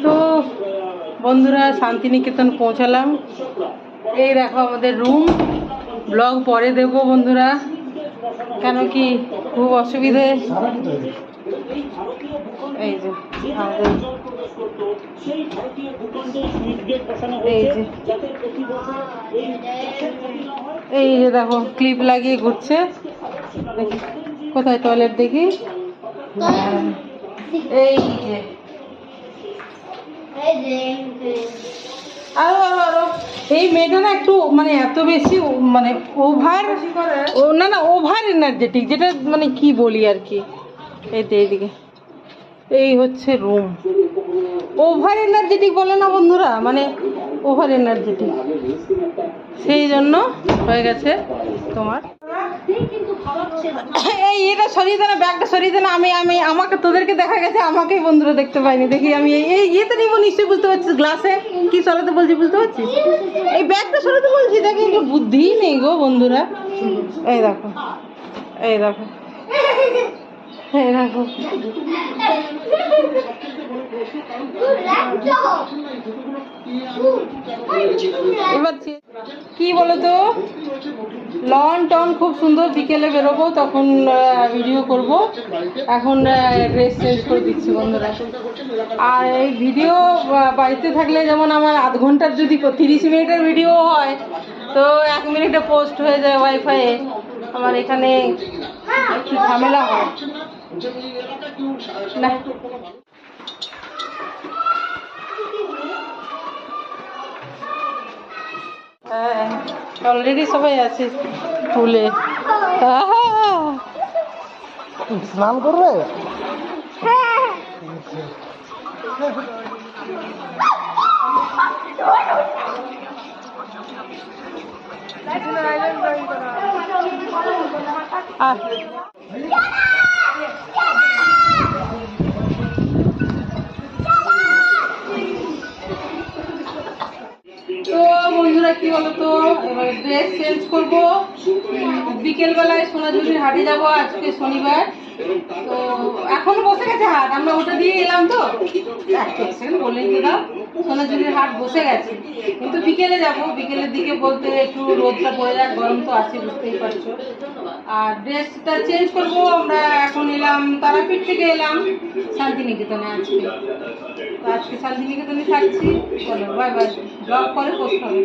তো বন্ধুরা শান্তিনিকেতন পৌঁছালাম। এই দেখো আমাদের রুম। ব্লগ পরে দেব বন্ধুরা, কেন কি খুব অসুবিধে। এই যে আমাদের এই যে দেখো ক্লিপ লাগিয়ে ঘুরছে। দেখি কোথায় টয়লেট, দেখি। এই যে আরো আরো আরো এই মেয়েটা না একটু মানে এত বেশি মানে ওভার, না না ওভার এনার্জেটিক, যেটা মানে কি বলি আর কি। এইদিকে এই হচ্ছে রুম। ওভার এনার্জেটিক বলে না বন্ধুরা, মানে ওভার এনার্জেটিক, সেই জন্য হয়ে গেছে তোমার। এই এটা সরিয়ে দে না, ব্যাগটা সরিয়ে দে না। আমি আমি আমাকে তোদেরকে দেখা গেছে, আমাকেই বন্ধুরা দেখতে পাইনি। দেখি আমি এই ইয়েতে নিব, নিশ্চয়ই বুঝতে পারছিস। গ্লাসে কি সরাতে বলছি বুঝতে পারছিস? এই ব্যাগটা সরাতে বলছি। দেখি একটু বুদ্ধি নেই গো বন্ধুরা। এই দেখো, এই দেখো, এই দেখো। এবার কি বলতো, লন টন খুব সুন্দর। বিকেলে বেরোবো, তখন ভিডিও করব। এখন ড্রেস চেঞ্জ করে দিচ্ছি বন্ধুরা। আর এই ভিডিও বাড়িতে থাকলে যেমন আমার আধ ঘন্টার যদি 30 মিনিটের ভিডিও হয়, তো 1 মিনিটে পোস্ট হয়ে যায় ওয়াইফাইয়ে। আমার এখানে একটু ঝামেলা হয় না। হ্যাঁ, অলরেডি সবাই আছে স্কুলে। স্নান করবে? তো বন্ধুরা কি বলতো, এবার ড্রেস চেঞ্জ করবো। বিকেলবেলায় সোনাঝুরির হাটে যাবো, আজকে শনিবার। তো এখন বসে গেছে হাট, আমরা ওটা দিয়ে এলাম। তো বলেই দিলাম, সোনাঝুরির হাট বসে গেছে, কিন্তু বিকেলে যাবো। বিকেলের দিকে বলতে একটু রোদটা পড়ে যাক, গরম তো আছে বুঝতেই পারছো। আর ড্রেসটা চেঞ্জ করবো। আমরা এখন এলাম তারাপীঠ থেকে, এলাম শান্তিনিকেতনে আজকে। তো আজকে শান্তিনিকেতনে থাকছি। চলো বাই বাই, ব্লগ পরে পোস্ট হবে।